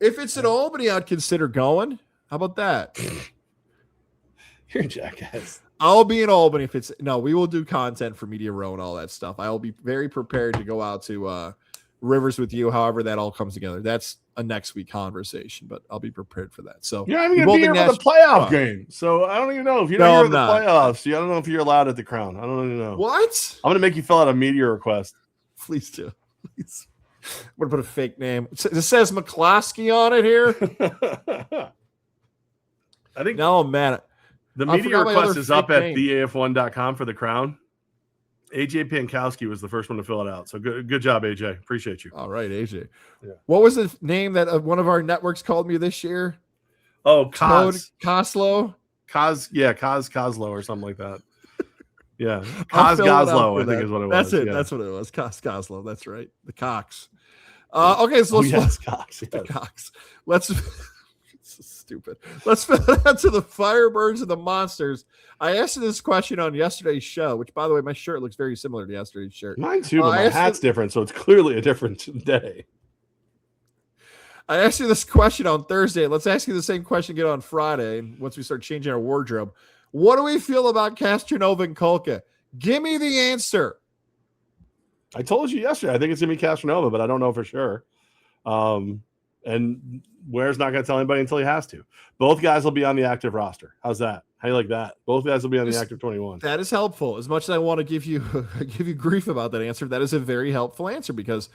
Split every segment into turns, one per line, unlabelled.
If it's in Albany, I'd consider going. How about that?
You're a jackass.
I'll be in Albany if it's no. We will do content for Media Row and all that stuff. I will be very prepared to go out to Rivers with you. However, that all comes together. That's a next week conversation, but I'll be prepared for that. So
you're not even gonna be here for the playoff game. So I don't even know if you're not here for the playoffs. I don't know if you're allowed at the Crown. I don't even know.
What?
I'm gonna make you fill out a media request.
Please do. Please. I'm gonna put a fake name. It says McCloskey on it here.
I think
no, man.
The media request is up at theaf1.com for the Crown. AJ Pankowski was the first one to fill it out. So good job, AJ. Appreciate you.
All right, AJ. Yeah. What was the name that one of our networks called me this year?
Oh,
Coslow.
Coslow or something like that. Yeah. Goslow, I think is what it was.
That's it.
Yeah.
That's what it was. Coslow. That's right. The Cox. Okay, so let's
Cox.
The Cox. Let's stupid. Let's fit that to the Firebirds and the Monsters. I asked you this question on yesterday's show, which, by the way, my shirt looks very similar to yesterday's shirt.
Mine too, but my hat's different, so it's clearly a different day.
I asked you this question on Thursday. Let's ask you the same question again on Friday once we start changing our wardrobe. What do we feel about Castronova and Kolka? Give me the answer.
I told you yesterday. I think it's going to be Castronova, but I don't know for sure. And Ware's not going to tell anybody until he has to. Both guys will be on the active roster. How's that? How you like that? Both guys will be on the active 21.
That is helpful. As much as I want to give you grief about that answer, that is a very helpful answer because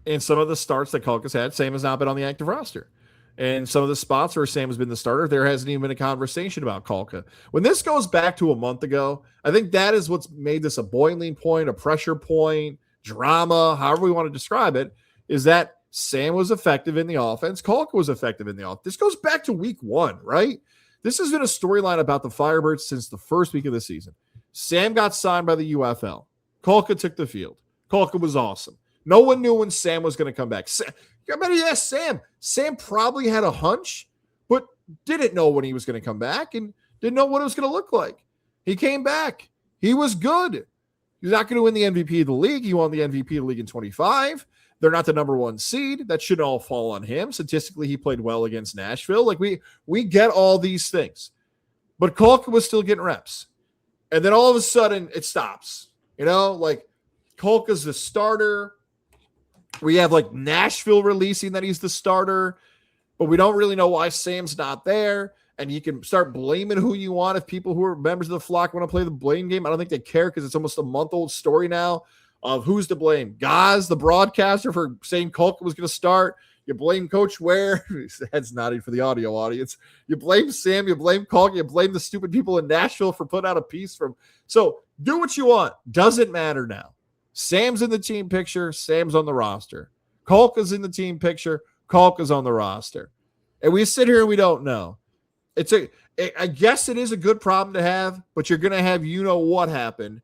in some of the starts that Kolka's had, Sam has not been on the active roster. And some of the spots where Sam has been the starter, there hasn't even been a conversation about Kolka. When this goes back to a month ago, I think that is what's made this a boiling point, a pressure point, drama, however we want to describe it, is that Sam was effective in the offense. Kolka was effective in the offense. This goes back to week 1, right? This has been a storyline about the Firebirds since the first week of the season. Sam got signed by the UFL. Kolka took the field. Kolka was awesome. No one knew when Sam was going to come back. I bet he asked Sam. Sam probably had a hunch, but didn't know when he was going to come back and didn't know what it was going to look like. He came back. He was good. He's not going to win the MVP of the league. He won the MVP of the league in 25. They're not the number 1 seed. That shouldn't all fall on him. Statistically, he played well against Nashville. Like we get all these things. But Kolka was still getting reps. And then all of a sudden it stops. You know, like Kolka's the starter. We have like Nashville releasing that he's the starter, but we don't really know why Sam's not there. And you can start blaming who you want if people who are members of the flock want to play the blame game. I don't think they care because it's almost a month-old story now of who's to blame. Goz, the broadcaster, for saying Kolka was going to start. You blame Coach Ware. His head's nodding for the audio audience. You blame Sam. You blame Kolka. You blame the stupid people in Nashville for putting out a piece from. So do what you want. Doesn't matter now. Sam's in the team picture. Sam's on the roster. Kolka's in the team picture. Kolka's on the roster. And we sit here and we don't know. I guess it is a good problem to have, but you're going to have what happened.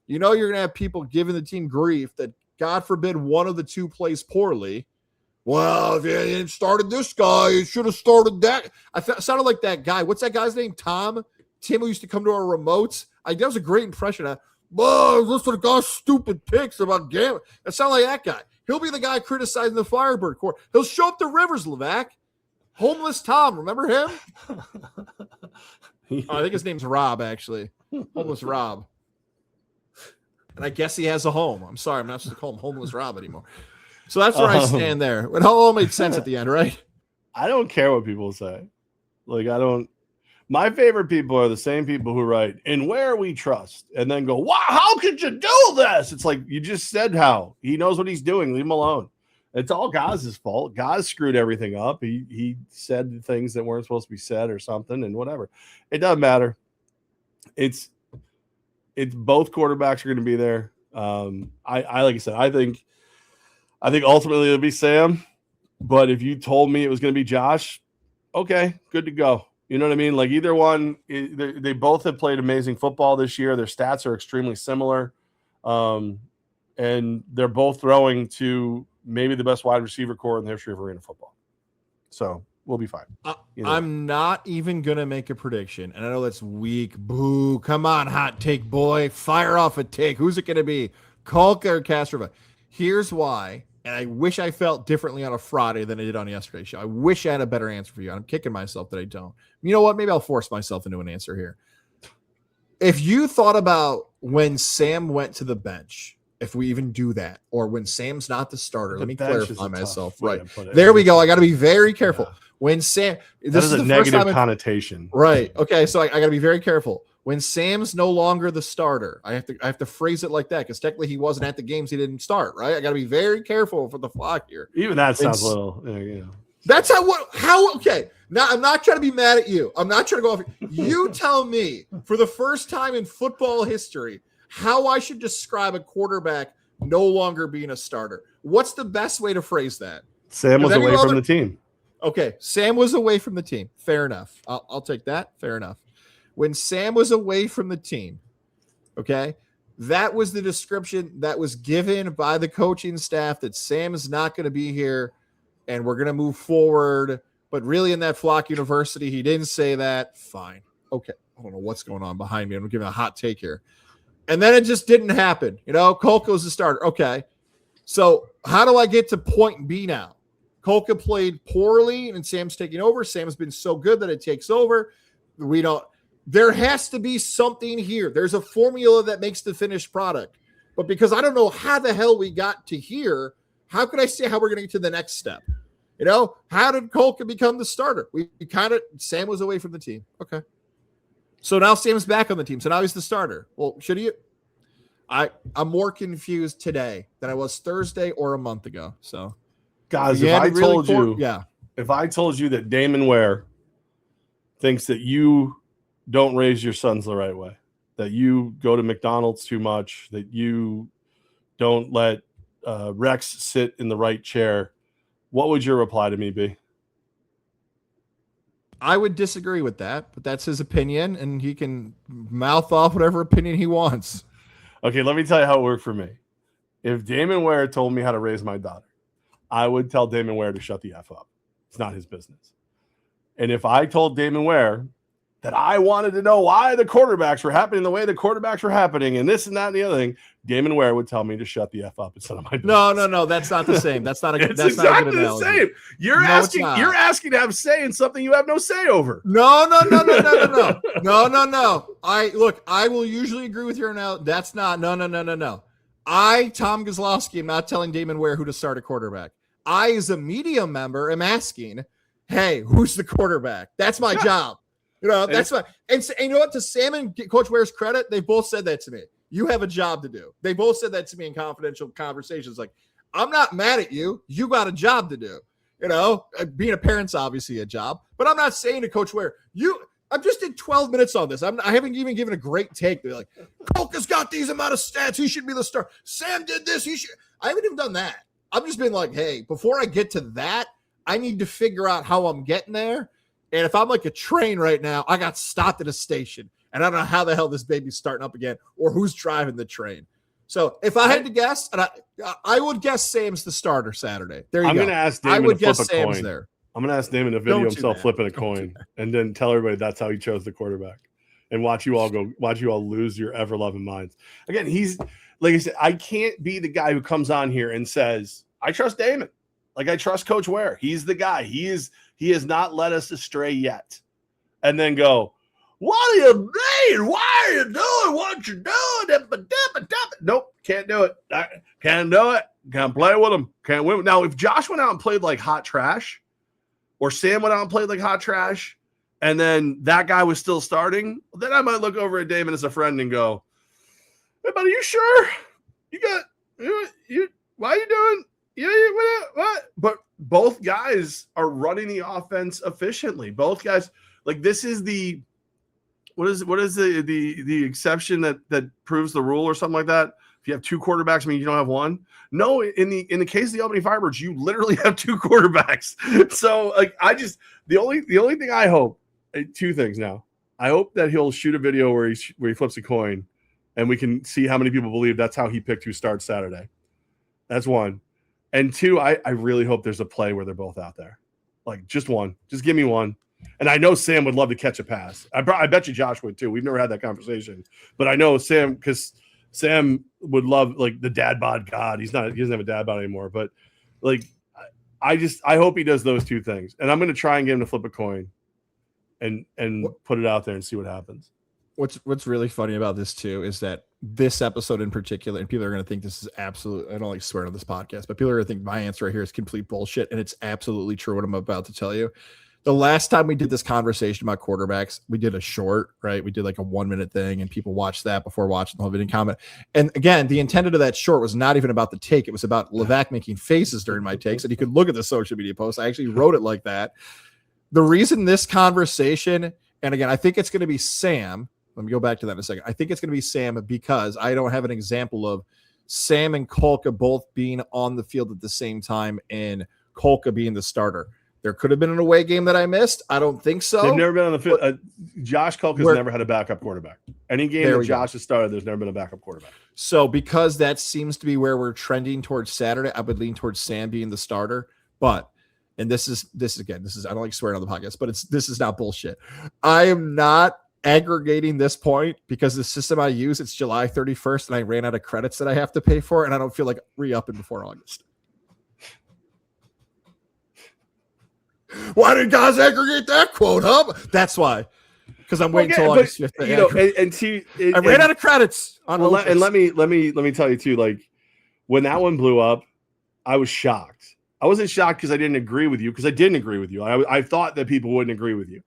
You're going to have people giving the team grief that, God forbid, one of the two plays poorly. Well, if you hadn't started this guy, you should have started that. Sounded like that guy. What's that guy's name? Tim, who used to come to our remotes. That was a great impression of, listen to God's stupid picks about gambling. That sounded like that guy. He'll be the guy criticizing the Firebird Corps. He'll show up to Rivers, Levack. Homeless Tom, remember him? I think his name's Rob, actually. Homeless Rob. And I guess he has a home. I'm sorry, I'm not supposed to call him Homeless Rob anymore. So that's where I stand there. It all made sense at the end, right?
I don't care what people say. My favorite people are the same people who write, "In where we trust," and then go, "Wow, how could you do this?" It's like, you just said how. He knows what he's doing. Leave him alone. It's all Goz's fault. Goz screwed everything up. He said things that weren't supposed to be said or something, and whatever. It doesn't matter. It's both quarterbacks are going to be there. I like I said, I think ultimately it'll be Sam. But if you told me it was going to be Josh, okay, good to go. You know what I mean? Like either one, they both have played amazing football this year. Their stats are extremely similar. And they're both throwing to maybe the best wide receiver core in the history of arena football. So we'll be fine.
I'm not even going to make a prediction. And I know that's weak. Boo. Come on, hot take boy. Fire off a take. Who's it going to be? Kolka or Castronova? Here's why. And I wish I felt differently on a Friday than I did on yesterday's show. I wish I had a better answer for you. I'm kicking myself that I don't. You know what? Maybe I'll force myself into an answer here. If you thought about when Sam went to the bench, if we even do that, or when Sam's not the starter, let me clarify myself. Right. There we go. I got to be very careful. Yeah. When Sam,
this is a negative connotation.
Right. Okay. So I got to be very careful. When Sam's no longer the starter, I have to phrase it like that because technically he wasn't at the games he didn't start, right? I got to be very careful for the flock here.
Even that sounds a little, you know.
That's okay. Now, I'm not trying to be mad at you. I'm not trying to go off. You tell me, for the first time in football history, how I should describe a quarterback no longer being a starter. What's the best way to phrase that?
Sam was away from the team.
Okay, Sam was away from the team. Fair enough. I'll take that. Fair enough. When Sam was away from the team, okay, that was the description that was given by the coaching staff that Sam is not going to be here and we're going to move forward. But really in that Flock University, he didn't say that. Fine. Okay. I don't know what's going on behind me. I'm giving a hot take here. And then it just didn't happen. You know, Kolka's the starter. Okay. So how do I get to point B now? Kolka played poorly and Sam's taking over. Sam's been so good that it takes over. There has to be something here. There's a formula that makes the finished product. But because I don't know how the hell we got to here, how could I say how we're going to get to the next step? You know, how did Kolka become the starter? Sam was away from the team. Okay. So now Sam's back on the team. So now he's the starter. Well, should he? I'm more confused today than I was Thursday or a month ago. So,
guys, if I told you that Damon Ware thinks that you don't raise your sons the right way, that you go to McDonald's too much, that you don't let Rex sit in the right chair, what would your reply to me be?
I would disagree with that, but that's his opinion, and he can mouth off whatever opinion he wants.
Okay, let me tell you how it worked for me. If Damon Ware told me how to raise my daughter, I would tell Damon Ware to shut the F up. It's not his business. And if I told Damon Ware that I wanted to know why the quarterbacks were happening the way the quarterbacks were happening and this and that and the other thing, Damon Ware would tell me to shut the F up instead of my business.
No. That's not the same. That's not a good
It's exactly the same. You're asking to have say in something you have no say over.
No. I will usually agree with you now. That's not, no. Tom Gozlowski, am not telling Damon Ware who to start a quarterback. I, as a media member, am asking, hey, who's the quarterback? That's my job. You know, that's fine. And you know what? To Sam and Coach Ware's credit, they both said that to me. You have a job to do. They both said that to me in confidential conversations. Like, I'm not mad at you. You got a job to do. You know, being a parent's obviously a job. But I'm not saying to Coach Ware, I just did 12 minutes on this. I haven't even given a great take. They're like, Kolka's got these amount of stats. He should be the star. Sam did this. He should. I haven't even done that. I've just been like, hey, before I get to that, I need to figure out how I'm getting there. And if I'm like a train right now, I got stopped at a station and I don't know how the hell this baby's starting up again or who's driving the train. So if I had to guess, and I would guess Sam's the starter Saturday. There you go.
I'm going to ask Damon
I would
to flip
guess
a
Sam's
coin.
there.
I'm going to ask Damon to video himself flipping a coin and then tell everybody that's how he chose the quarterback and watch you all lose your ever-loving minds. Again, he's, like I said, I can't be the guy who comes on here and says, I trust Damon. Like I trust Coach Ware. He's the guy. He has not led us astray yet. And then go, what do you mean? Why are you doing what you're doing? Nope, can't do it. Can't do it. Can't play with him. Can't win. Now, if Josh went out and played like hot trash, or Sam went out and played like hot trash, and then that guy was still starting, then I might look over at Damon as a friend and go, hey, buddy, you sure? Why are you doing? What? But both guys are running the offense efficiently. Both guys, like this is the what is the exception that proves the rule or something like that? If you have two quarterbacks, I mean you don't have one. No, in the case of the Albany Firebirds, you literally have two quarterbacks. So like the only thing I hope, two things now. I hope that he'll shoot a video where he flips a coin, and we can see how many people believe that's how he picked who starts Saturday. That's one. And two, I really hope there's a play where they're both out there. Like just one. Just give me one. And I know Sam would love to catch a pass. I bet you Josh would too. We've never had that conversation. But I know Sam, because Sam would love like the dad bod god. He doesn't have a dad bod anymore. But Like, I hope he does those two things, and I'm going to try and get him to flip a coin, and put it out there and see what happens.
What's really funny about this too is that this episode in particular, and people are going to think this is absolute. I don't like swearing on this podcast, but people are going to think my answer right here is complete bullshit, and it's absolutely true what I'm about to tell you. The last time we did this conversation about quarterbacks, we did a short, right? We did like a 1-minute thing, and people watched that before watching the whole video and comment. And again, the intent of that short was not even about the take. It was about Levack making faces during my takes, and you could look at the social media post. I actually wrote it like that. The reason this conversation, and again, I think it's going to be Sam. Let me go back to that in a second. I think it's going to be Sam because I don't have an example of Sam and Kolka both being on the field at the same time and Kolka being the starter. There could have been an away game that I missed. I don't think so.
They've never been on the field. Josh Kolka's never had a backup quarterback. Any game that Josh has started, there's never been a backup quarterback.
So because that seems to be where we're trending towards Saturday, I would lean towards Sam being the starter. But, and this is I don't like swearing on the podcast, but this is not bullshit. I am not aggregating this point because the system I use, it's July 31st and I ran out of credits that I have to pay for, and I don't feel like re-upping before August. Why did Goz aggregate that quote, huh? That's why. Because I'm waiting until August 5th. I ran out of credits.
And let me tell you too, like when that one blew up, I was shocked. I wasn't shocked because I didn't agree with you, because I didn't agree with you. I thought that people wouldn't agree with you.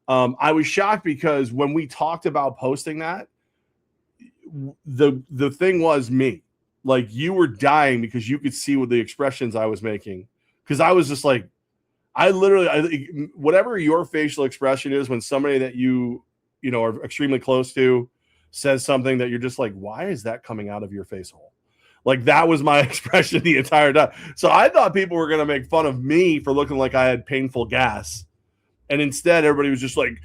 I was shocked because when we talked about posting that, the thing was me. Like, you were dying because you could see what the expressions I was making. Because I was just like, I whatever your facial expression is when somebody that you are extremely close to says something that you're just like, why is that coming out of your face hole? Like, that was my expression the entire time. So I thought people were going to make fun of me for looking like I had painful gas. And instead, everybody was just like,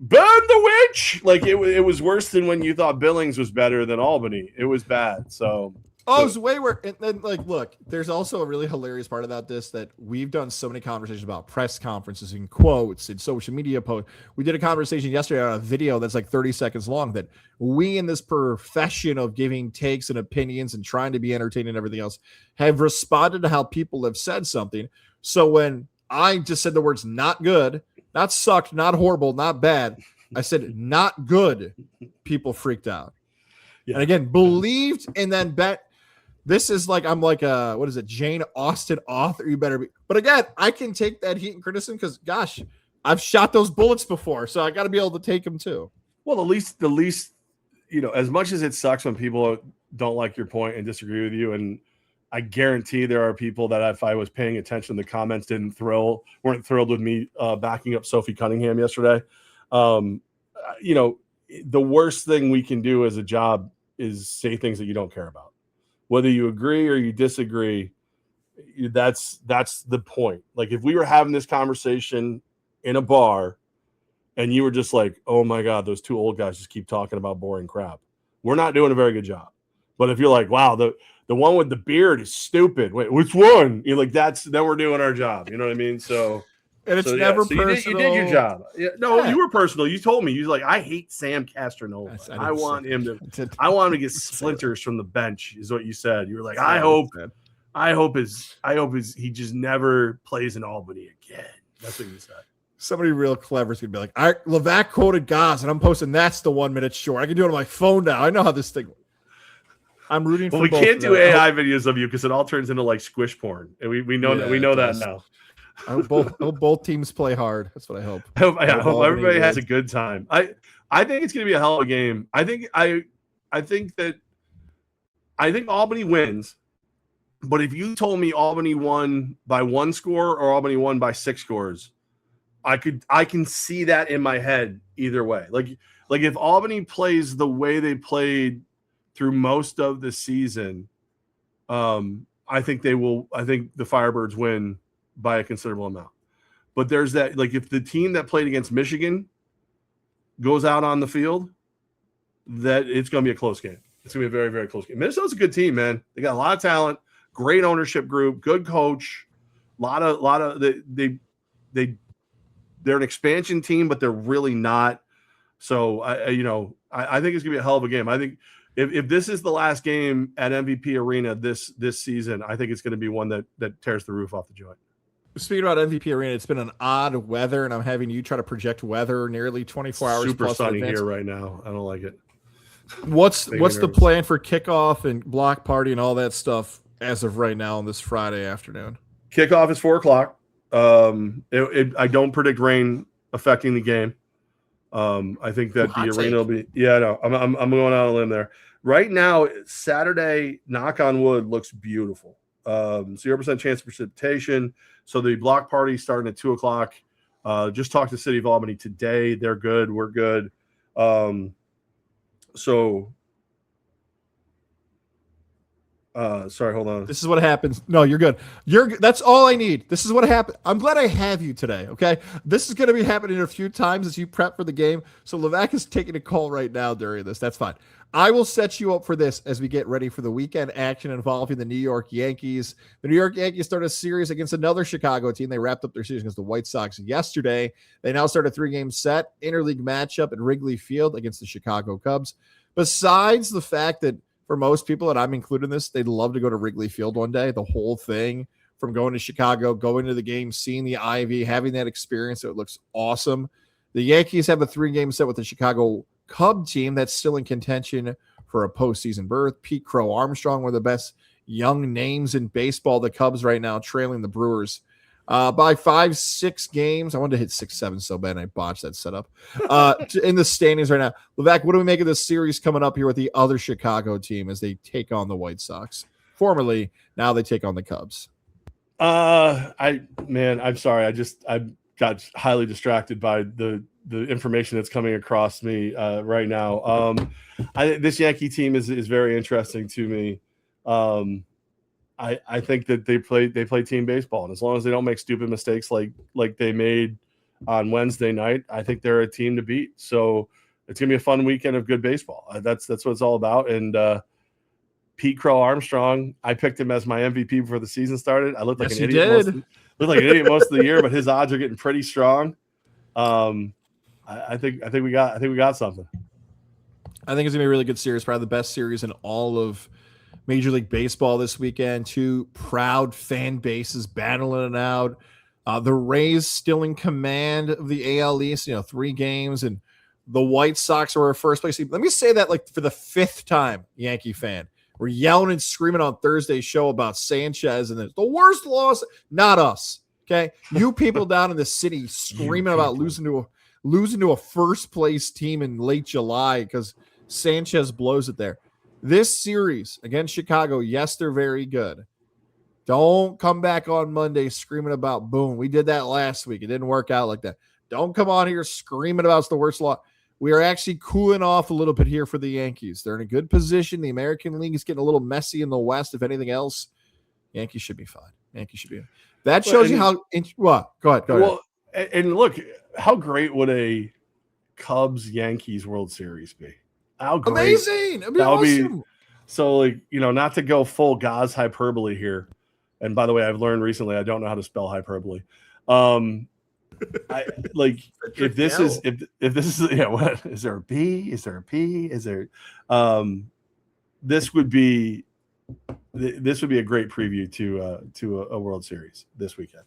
burn the witch! Like, it was worse than when you thought Billings was better than Albany. It was bad. So
it was way worse. And then, like, look, there's also a really hilarious part about this that we've done so many conversations about press conferences and quotes and social media posts. We did a conversation yesterday on a video that's like 30 seconds long that we in this profession of giving takes and opinions and trying to be entertaining and everything else have responded to how people have said something. So when I just said the words not good, not sucked, not horrible, not bad, I said not good, people freaked out. Yeah. And again, believed and then bet. This is like, I'm like a, what is it, Jane Austen author, you better be. But again, I can take that heat and criticism because, gosh, I've shot those bullets before, so I got to be able to take them too.
Well, the least, as much as it sucks when people don't like your point and disagree with you, and I guarantee there are people that if I was paying attention, the comments weren't thrilled with me backing up Sophie Cunningham yesterday. The worst thing we can do as a job is say things that you don't care about. Whether you agree or you disagree, that's the point. Like, if we were having this conversation in a bar and you were just like, oh my God, those two old guys just keep talking about boring crap, we're not doing a very good job. But if you're like, wow, the one with the beard is stupid. Wait, which one? You're like, then we're doing our job. You know what I mean? So,
and it's never personal.
You did your job. Yeah, you were personal. You told me. You were like, I hate Sam Castronova. I want him to get splinters from the bench, is what you said. You were like, I hope he just never plays in Albany again. That's what you said.
Somebody real clever is gonna be like, all right, Levack quoted Goz, and I'm posting that's the 1 minute short. I can do it on my phone now. I know how this thing works. I'm rooting for.
We can't do AI videos of you because it all turns into like squish porn, and we know that now.
I hope both teams play hard. That's what I hope.
I hope everybody has a good time. I think it's going to be a hell of a game. I think Albany wins, but if you told me Albany won by 1 score or Albany won by 6 scores, I can see that in my head either way. Like if Albany plays the way they played through most of the season, I think they will. I think the Firebirds win by a considerable amount. But there's that, like, if the team that played against Michigan goes out on the field, that it's going to be a close game. It's going to be a very, very close game. Minnesota's a good team, man. They got a lot of talent, great ownership group, good coach, they're an expansion team, but they're really not. So I think it's going to be a hell of a game. I think if this is the last game at MVP Arena this season, I think it's going to be one that tears the roof off the joint.
Speaking about MVP Arena, it's been an odd weather, and I'm having you try to project weather nearly 24 hours.
Super
plus
sunny here right now. I don't like it.
What's the plan for kickoff and block party and all that stuff as of right now on this Friday afternoon? Kickoff
is 4:00. I don't predict rain affecting the game. I think that the arena will be. Yeah, no, I'm going out on a limb there. Right now, Saturday, knock on wood, looks beautiful. 0% chance of precipitation. So the block party starting at 2:00. Just talked to City of Albany today. They're good. We're good. Sorry, hold on.
This is what happens. No, you're good. That's all I need. This is what happened. I'm glad I have you today. Okay. This is going to be happening a few times as you prep for the game. So Levack is taking a call right now during this. That's fine. I will set you up for this as we get ready for the weekend action involving the New York Yankees. The New York Yankees started a series against another Chicago team. They wrapped up their series against the White Sox yesterday. They now start a 3-game set interleague matchup at Wrigley Field against the Chicago Cubs. Besides the fact that for most people, and I'm included in this, they'd love to go to Wrigley Field one day. The whole thing from going to Chicago, going to the game, seeing the Ivy, having that experience, it looks awesome. The Yankees have a 3-game set with the Chicago Cub team that's still in contention for a postseason berth. Pete Crow Armstrong, one of the best young names in baseball. The Cubs right now trailing the Brewers by 5-6 games. I wanted to hit 6-7 so bad, and I botched that setup. In the standings right now. Levack, what do we make of this series coming up here with the other Chicago team as they take on the White Sox? Formerly, now they take on the Cubs.
I'm sorry. I got highly distracted by the information that's coming across me right now. This Yankee team is very interesting to me. I think that they play team baseball, and as long as they don't make stupid mistakes like they made on Wednesday night, I think they're a team to beat. So it's gonna be a fun weekend of good baseball. That's what it's all about. And Pete Crow Armstrong, I picked him as my MVP before the season started. I looked like an idiot. Looked like an idiot most of the year, but his odds are getting pretty strong. I think we got something.
I think it's gonna be a really good series, probably the best series in all of Major League Baseball this weekend. Two proud fan bases battling it out. The Rays still in command of the AL East, 3 games, and the White Sox are our first place. Let me say that like for the 5th time, Yankee fan. We're yelling and screaming on Thursday's show about Sanchez and the worst loss. Not us, okay? You people down in the city screaming about losing to a first place team in late July because Sanchez blows it there. This series against Chicago, yes, they're very good. Don't come back on Monday screaming about boom. We did that last week. It didn't work out like that. Don't come on here screaming about it's the worst loss. We are actually cooling off a little bit here for the Yankees. They're in a good position. The American League is getting a little messy in the West. If anything else, Yankees should be fine. That shows you how. What? Go ahead.
Well, and look, how great would a Cubs-Yankees World Series be? How great!
Amazing! It'd be awesome.
So, not to go full Goz hyperbole here. And by the way, I've learned recently I don't know how to spell hyperbole. If this is what is there a B? Is there a P? Is there this would be a great preview to a World Series this weekend.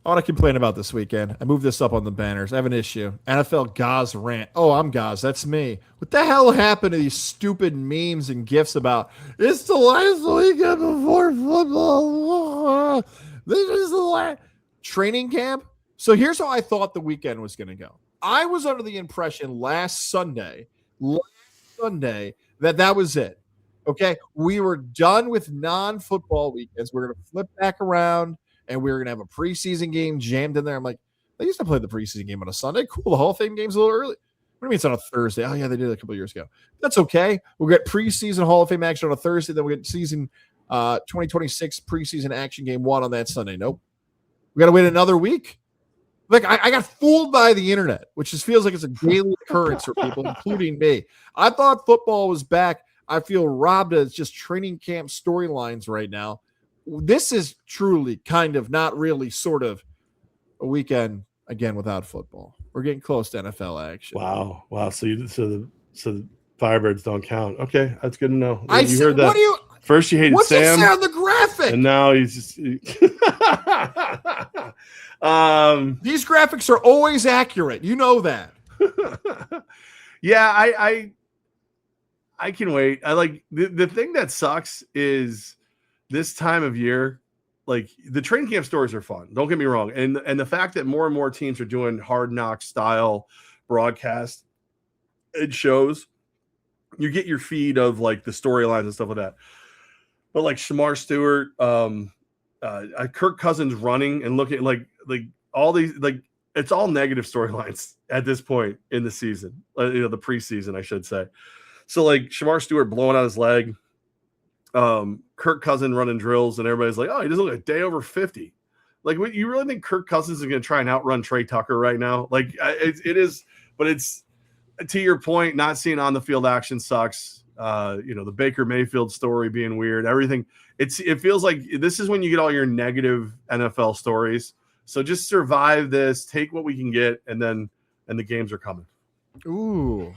I want to complain about this weekend. I moved this up on the banners. I have an issue. NFL Goz rant. Oh, I'm Goz. That's me. What the hell happened to these stupid memes and gifs about it's the last weekend before football? This is the last training camp. So here's how I thought the weekend was going to go. I was under the impression last Sunday that was it. Okay. We were done with non-football weekends. We're going to flip back around. And we were going to have a preseason game jammed in there. I'm like, they used to play the preseason game on a Sunday. Cool. The Hall of Fame game's a little early. What do you mean it's on a Thursday? Oh, yeah, they did it a couple of years ago. That's okay. We'll get preseason Hall of Fame action on a Thursday. Then we'll get season 2026 preseason action game 1 on that Sunday. Nope. We got to wait another week. Like, I got fooled by the internet, which just feels like it's a daily occurrence for people, including me. I thought football was back. I feel robbed of just training camp storylines right now. This is truly kind of not really sort of a weekend again without football. We're getting close to NFL action.
Wow. So Firebirds don't count. Okay, that's good to know.
I
You
said,
heard that.
what do you?
First you hated
What's it
Sam,
say on the graphic?
and now he's just.
These graphics are always accurate. You know that.
Yeah, I can wait. I like the thing that sucks is this time of year. Like the training camp stories are fun. Don't get me wrong, and the fact that more and more teams are doing hard knock style broadcast, it shows. You get your feed of like the storylines and stuff like that. But like Shamar Stewart, Kirk Cousins running and looking like all these like it's all negative storylines at this point in the season, the preseason, I should say. So like Shamar Stewart blowing out his leg, Kirk Cousins running drills, and everybody's like, oh, he doesn't look a day over 50. Like, you really think Kirk Cousins is going to try and outrun Trey Tucker right now? Like, it is, but it's to your point, not seeing on the field action sucks. The Baker Mayfield story being weird, everything. It feels like this is when you get all your negative NFL stories. So just survive this, take what we can get, and the games are coming.
Ooh.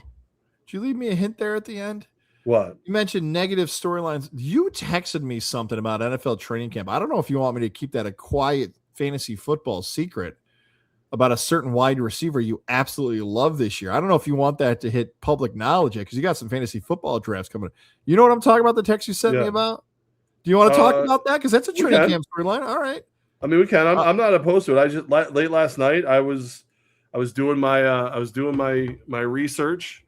Did you leave me a hint there at the end?
What?
You mentioned negative storylines. You texted me something about NFL training camp. I don't know if you want me to keep that a quiet fantasy football secret about a certain wide receiver you absolutely love this year. I don't know if you want that to hit public knowledge yet because you got some fantasy football drafts coming. You know what I'm talking about, the text you sent me about? Do you want to talk about that? Because that's a training camp storyline. All right.
I mean, we can. I'm not opposed to it. I just late last night I was doing my research,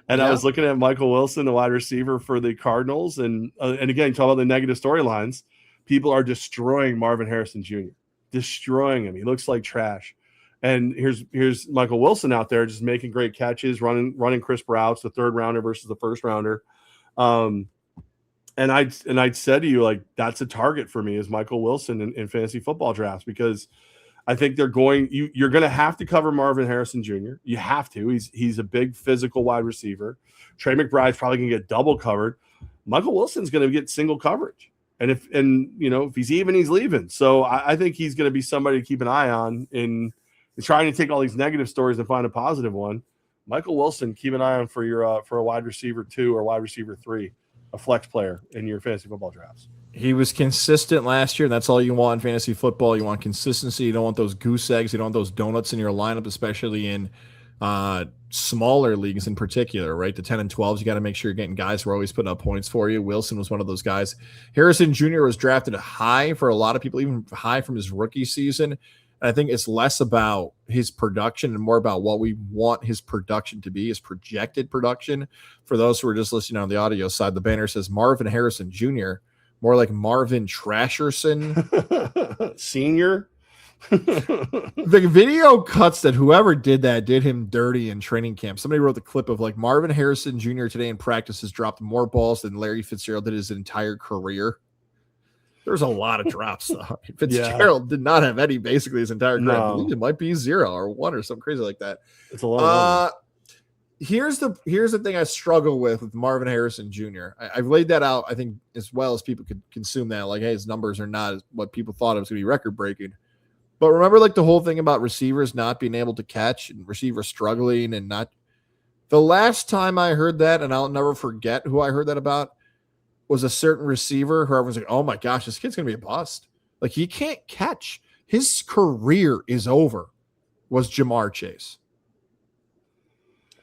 and I was looking at Michael Wilson, the wide receiver for the Cardinals, and again, talk about the negative storylines. People are destroying Marvin Harrison Jr., destroying him. He looks like trash. And here's Michael Wilson out there just making great catches, running crisp routes, the third rounder versus the first rounder. And I'd said to you, like, that's a target for me is Michael Wilson in fantasy football drafts, because I think you're going to have to cover Marvin Harrison Jr. You have to. He's a big physical wide receiver. Trey McBride's probably going to get double covered. Michael Wilson's going to get single coverage. And if he's even, he's leaving. So I think he's going to be somebody to keep an eye on in trying to take all these negative stories and find a positive one. Michael Wilson, keep an eye on for your for a wide receiver 2 or wide receiver 3, a flex player in your fantasy football drafts.
He was consistent last year. That's all you want in fantasy football. You want consistency. You don't want those goose eggs. You don't want those donuts in your lineup, especially in smaller leagues in particular, right? The 10 and 12s, you got to make sure you're getting guys who are always putting up points for you. Wilson was one of those guys. Harrison Jr. was drafted high for a lot of people, even high from his rookie season. And I think it's less about his production and more about what we want his production to be, his projected production. For those who are just listening on the audio side, the banner says Marvin Harrison Jr., more like Marvin Trasherson
Senior.
The video cuts that whoever did that did him dirty in training camp. Somebody wrote the clip of like Marvin Harrison Jr. today in practice has dropped more balls than Larry Fitzgerald did his entire career. There's a lot of drops though. Fitzgerald did not have any basically his entire career. I believe it might be 0 or 1 or something crazy like that.
It's a lot.
Here's the thing I struggle with Marvin Harrison Jr. I've laid that out, I think, as well as people could consume that. Like, hey, his numbers are not what people thought it was going to be record breaking. But remember, like, the whole thing about receivers not being able to catch and receivers struggling and not. The last time I heard that, and I'll never forget who I heard that about, was a certain receiver who everyone's like, oh my gosh, this kid's going to be a bust. Like, he can't catch. His career is over, was Jamar Chase.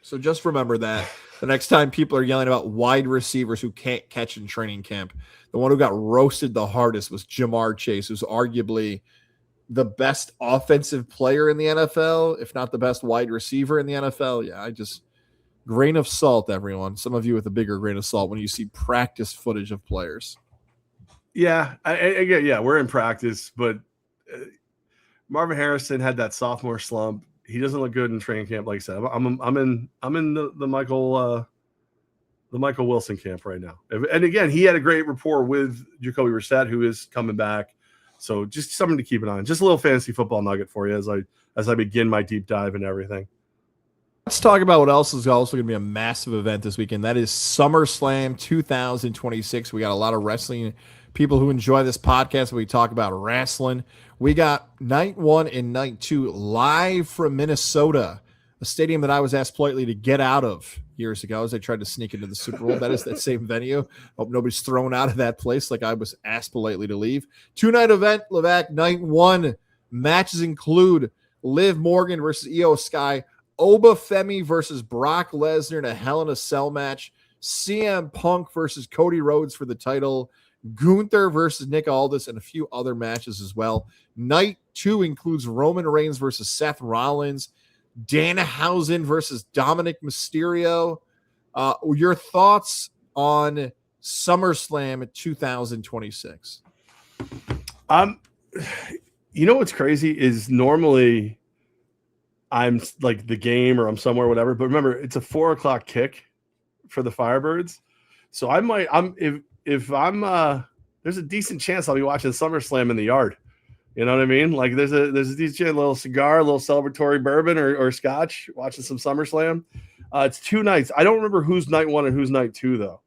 So just remember that the next time people are yelling about wide receivers who can't catch in training camp, the one who got roasted the hardest was Jamar Chase, who's arguably the best offensive player in the NFL, if not the best wide receiver in the NFL. Yeah, grain of salt, everyone. Some of you with a bigger grain of salt when you see practice footage of players.
Yeah, we're in practice, but Marvin Harrison had that sophomore slump. He doesn't look good in training camp, like I said. I'm in the Michael Wilson camp right now. And again, he had a great rapport with Jacoby Brissett, who is coming back. So just something to keep an eye on. Just a little fantasy football nugget for you as I begin my deep dive and everything.
Let's talk about what else is also going to be a massive event this weekend. That is Summerslam 2026. We got a lot of wrestling people who enjoy this podcast. We talk about wrestling. We got night 1 and night 2 live from Minnesota. a stadium that I was asked politely to get out of years ago as I tried to sneak into the Super Bowl. That is that same venue. Hope nobody's thrown out of that place like I was asked politely to leave. 2-night event, Levack. Night 1 matches include Liv Morgan versus Io Sky, Obafemi versus Brock Lesnar in a Hell in a Cell match, CM Punk versus Cody Rhodes for the title, Gunther versus Nick Aldis, and a few other matches as well. Night 2 includes Roman Reigns versus Seth Rollins, Danhausen versus Dominic Mysterio. Your thoughts on SummerSlam 2026?
You know what's crazy is normally I'm like the game or I'm somewhere, whatever. But remember, it's a 4:00 kick for the Firebirds, so if I'm there's a decent chance I'll be watching SummerSlam in the yard. You know what I mean? Like there's a decent little cigar, a little celebratory bourbon or scotch, watching some SummerSlam. It's 2 nights. I don't remember who's night 1 and who's night 2 though.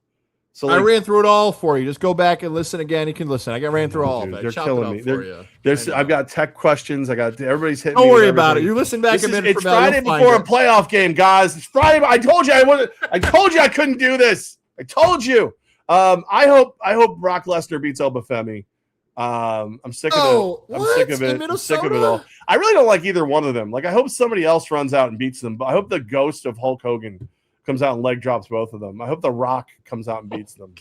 So
I ran through it all for you. Just go back and listen again. You can listen. I ran through all of it.
They're killing me. I've got tech questions. Everybody's hitting.
Don't worry about it. You listen back a minute.
It's Friday before a playoff game, guys. It's Friday. I told you I told you I couldn't do this. I told you. I hope Brock Lesnar beats Obafemi. I'm sick of it. I'm sick of it. I'm sick of it all. I really don't like either one of them. Like I hope somebody else runs out and beats them. But I hope the ghost of Hulk Hogan comes out and leg drops both of them. I hope The Rock comes out and beats them.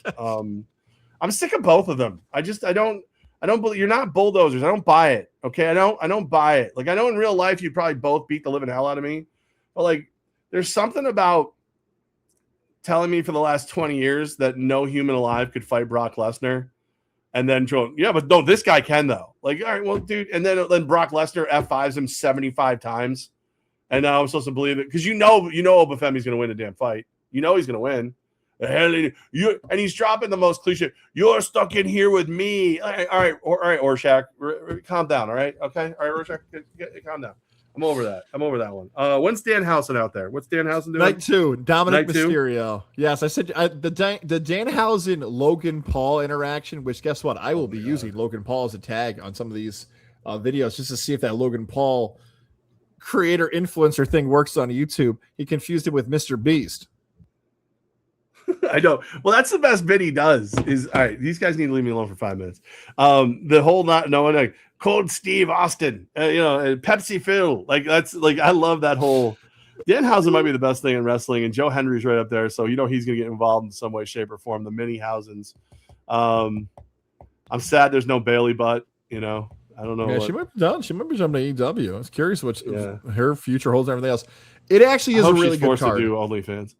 I'm sick of both of them. I don't believe you're not bulldozers. I don't buy it. Okay. I don't buy it. Like I know in real life you'd probably both beat the living hell out of me, but like there's something about telling me for the last 20 years that no human alive could fight Brock Lesnar. And then yeah, but no, this guy can though. Like, all right, well, dude, and then Brock Lesnar F5s him 75 times. And now I'm supposed to believe it because you know Obafemi's going to win the damn fight. You know he's going to win. The hell and he's dropping the most cliche. You're stuck in here with me. All right, Orshak, calm down. All right, okay, all right, Orshak, calm down. I'm over that. One. When's Danhausen out there? What's Danhausen doing?
Night 2, Dominic Mysterio. Yes, I said the Danhausen Logan Paul interaction. Which guess what? I will be using Logan Paul as a tag on some of these videos just to see if that Logan Paul creator influencer thing works on YouTube. He confused him with Mr. Beast.
I know. Well, that's the best bit he does. Is all right. These guys need to leave me alone for 5 minutes. The whole not knowing like Cold Steve Austin, Pepsi Phil. Like that's like I love that whole. Danhausen might be the best thing in wrestling, and Joe Henry's right up there. So he's going to get involved in some way, shape, or form. The mini Hausens. I'm sad there's no Bailey, but I don't know.
Yeah, she might be done. She might be jumping to AEW. I was curious what her future holds and everything else. It actually is a really good card.
To do OnlyFans.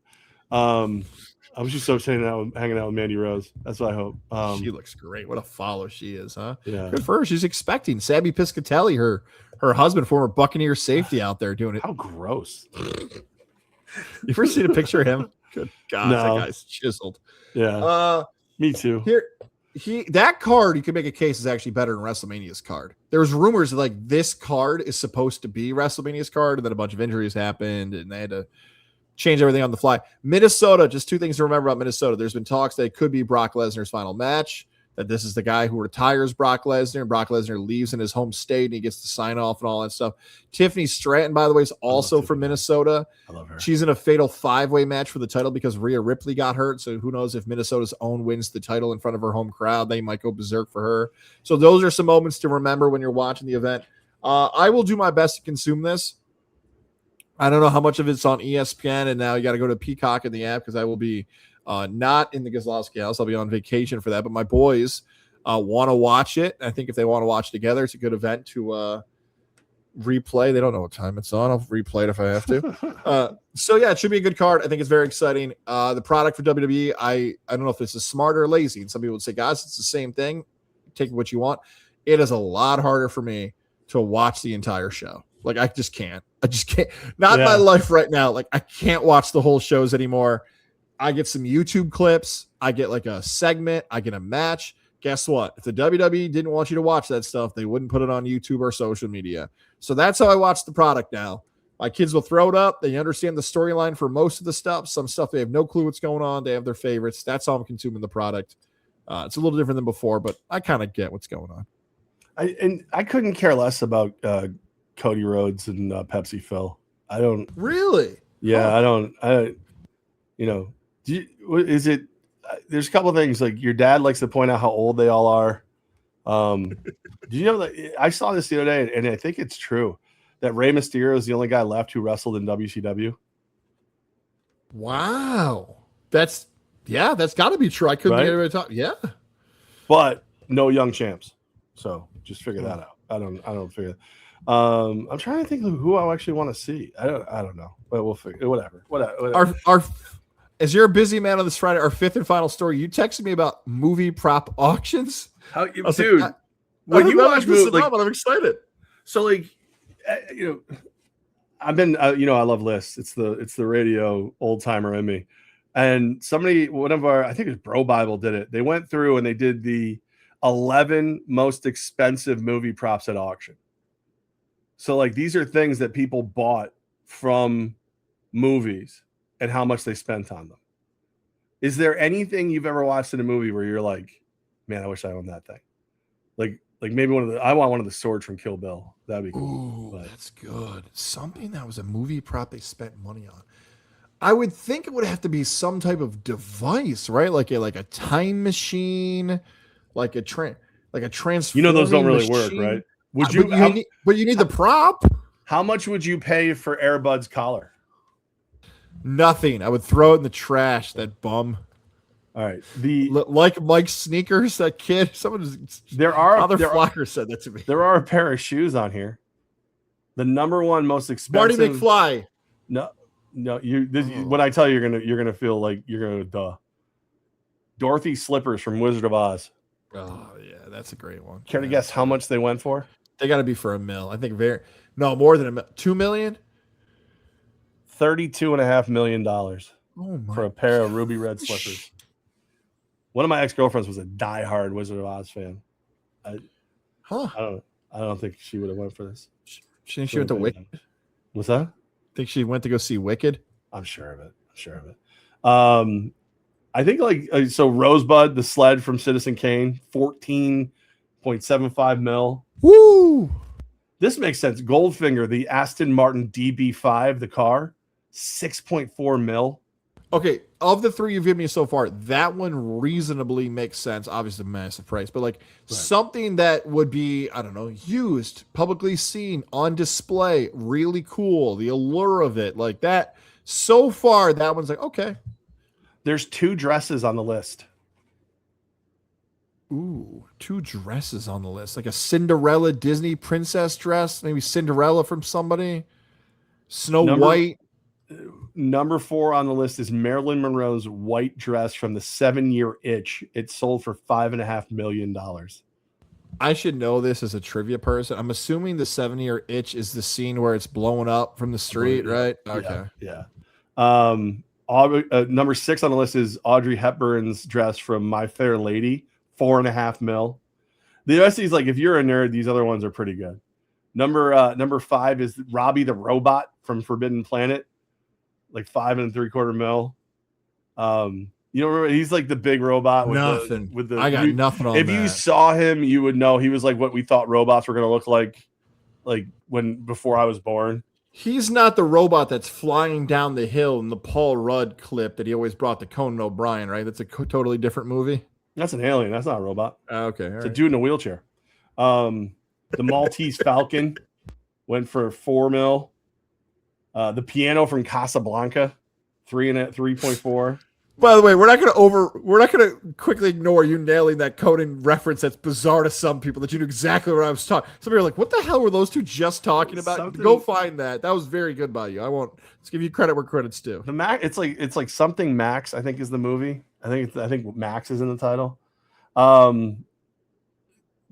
I was just so hanging out with Mandy Rose. That's what I hope.
She looks great. What a follow she is, huh?
Yeah.
Good for her. She's expecting Sabby Piscatelli, her husband, former Buccaneer safety, out there doing it.
How gross.
You ever seen a picture of him? Good God,
no.
That guy's chiseled.
Yeah. Me too.
That card, you could make a case, is actually better than WrestleMania's card. There was rumors that like this card is supposed to be WrestleMania's card, and then a bunch of injuries happened, and they had to change everything on the fly. Minnesota, just 2 things to remember about Minnesota. There's been talks that it could be Brock Lesnar's final match, that this is the guy who retires Brock Lesnar, and Brock Lesnar leaves in his home state, and he gets to sign off and all that stuff. Tiffany Stratton, by the way, is also from Minnesota.
I love her.
She's in a fatal 5-way match for the title because Rhea Ripley got hurt, so who knows if Minnesota's own wins the title in front of her home crowd. They might go berserk for her. So those are some moments to remember when you're watching the event. I will do my best to consume this. I don't know how much of it's on ESPN, and now you got to go to Peacock in the app because I will be not in the Gazlowski house. I'll be on vacation for that, but my boys want to watch it. I think if they want to watch together, it's a good event to replay. They don't know what time it's on. I'll replay it if I have to. So yeah, it should be a good card. I think it's very exciting. The product for WWE, I don't know if this is smart or lazy. And some people would say, guys, it's the same thing. Take what you want. It is a lot harder for me to watch the entire show. Like I just can't. Not my life right now. Like I can't watch the whole shows anymore. I get some YouTube clips. I get like a segment. I get a match. Guess what? If the WWE didn't want you to watch that stuff, they wouldn't put it on YouTube or social media. So that's how I watch the product now. My kids will throw it up. They understand the storyline for most of the stuff. Some stuff they have no clue what's going on. They have their favorites. That's how I'm consuming the product. It's a little different than before, but I kind of get what's going on.
I couldn't care less about Cody Rhodes and Pepsi Phil. I don't
Really?
Yeah,
Huh.
you know, is it? There's a couple of things like your dad likes to point out how old they all are. Do you know that I saw this the other day, and I think it's true that Rey Mysterio is the only guy left who wrestled in WCW.
Wow. That's got to be true. I couldn't think
Right?
of anybody talk. Yeah.
But no young champs. So just figure
Hmm.
that out. I don't figure. I'm trying to think of who I actually want to see. I don't know, but we'll figure whatever.
Our as you're a busy man on this Friday, our fifth and final story, you texted me about movie prop auctions.
How,
I was
dude?
like, I
When
don't
you
know
watch
what this is
movies, like
about, but I'm excited.
so, like I've been, I love lists. It's the radio old timer in me. And one of our, I think it was Bro Bible did it. They went through and they did the 11 most expensive movie props at auction. So like these are things that people bought from movies and how much they spent on them. Is there anything you've ever watched in a movie where you're like, man, I wish I owned that thing? Like maybe I want one of the swords from Kill Bill. That'd be cool.
Ooh, that's good. Something that was a movie prop they spent money on. I would think it would have to be some type of device, right? Like a time machine, like a transforming
Those don't really
machine.
work, right? Would you?
But you need the prop.
How much would you pay for Airbud's collar?
Nothing. I would throw it in the trash. That bum.
All right.
Like Mike's sneakers, that kid. Father Flocker said that to me.
There are a pair of shoes on here. The number one most expensive.
Marty McFly.
No. When I tell you, you're gonna feel like you're gonna duh. Dorothy slippers from Wizard of Oz.
Oh yeah, that's a great one.
Care to guess how much they went for?
They got to be for $1 million. I think more than $1 million. $2 million.
$32.5 million for a pair of ruby red slippers. One of my ex-girlfriends was a diehard Wizard of Oz fan. I don't think she would have went for this.
She went to Wicked.
What's that?
Think she went to go see Wicked?
I'm sure of it. I think so Rosebud, the sled from Citizen Kane, 14.75 mil.
Woo!
This makes sense. Goldfinger, the Aston Martin DB5, the car, 6.4 mil.
Okay, of the three you've given me so far, that one reasonably makes sense. Obviously, massive price, but something that would be, I don't know, used, publicly seen, on display, really cool, the allure of it, like that. So far, that one's like, okay.
There's 2 dresses on the list.
Ooh, 2 dresses on the list. Like a Cinderella Disney princess dress, maybe Cinderella from somebody. Snow White.
Number 4 on the list is Marilyn Monroe's white dress from the 7-Year Itch. It sold for $5.5 million.
I should know this as a trivia person. I'm assuming the 7-Year Itch is the scene where it's blowing up from the street, right? Okay.
Yeah. Number 6 on the list is Audrey Hepburn's dress from My Fair Lady, $4.5 million. The rest of these, like if you're a nerd, these other ones are pretty good. Number 5 is Robbie the Robot from Forbidden Planet, like $5.75 million. You don't remember? He's like the big robot with
nothing.
The
I got nothing on
if
that.
you saw him, you would know he was like what we thought robots were going to look like before I was born.
He's not the robot that's flying down the hill in the Paul Rudd clip that he always brought to Conan O'Brien, right? That's a totally different movie.
That's an alien. That's not a robot.
Okay.
It's a dude in a wheelchair. The Maltese Falcon went for $4 million. The piano from Casablanca, 3.4.
By the way, we're not gonna quickly ignore you nailing that Conan reference that's bizarre to some people, that you knew exactly what I was talking. Some people are like, what the hell were those two just talking about? Go find that. That was very good by you. Let's give you credit where credit's due.
The Max, it's like something Max, I think is the movie. I think Max is in the title.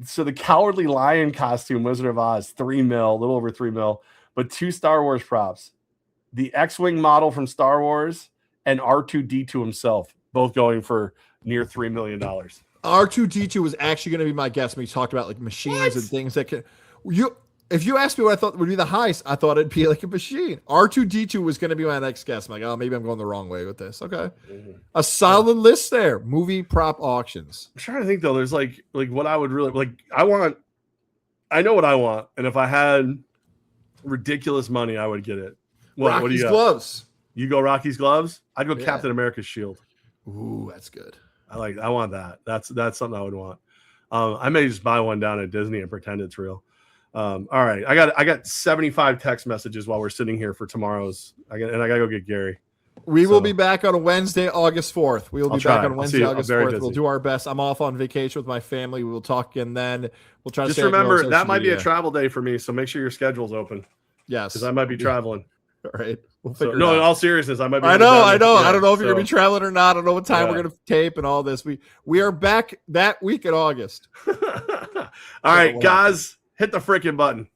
So the Cowardly Lion costume, Wizard of Oz, $3 million, a little over $3 million, but 2 Star Wars props. The X-Wing model from Star Wars and R2-D2 himself, both going for near $3 million.
R2-D2 was actually going to be my guess when we talked about like machines and things that can. If you asked me what I thought would be the highest, I thought it'd be like a machine. R2-D2 was going to be my next guess. I'm like, oh, maybe I'm going the wrong way with this. Okay, a solid list there. Movie prop auctions.
I'm trying to think though. There's like what I would really like. I know what I want, and if I had ridiculous money, I would get it. What do
Rocky's
you got?
gloves.
You go Rocky's gloves? I'd go
Yeah.
Captain America's shield.
Ooh, that's good.
I want that. That's something I would want. I may just buy one down at Disney and pretend it's real. All right. I got 75 text messages while we're sitting here for tomorrow's. I gotta go get Gary.
We will be back on a Wednesday, August 4th. We will be back on Wednesday, August 4th. We'll do our best. I'm off on vacation with my family. We will talk again then. We'll try to
just remember that might be a travel day for me, so make sure your schedule's open.
Yes,
because I might be traveling.
All right, we'll figure it
out.
In
all seriousness, I might be.
I know. Yeah, I don't know if you're gonna be traveling or not. I don't know what time we're gonna tape and all this. We are back that week in August.
All right, guys, hit the freaking button.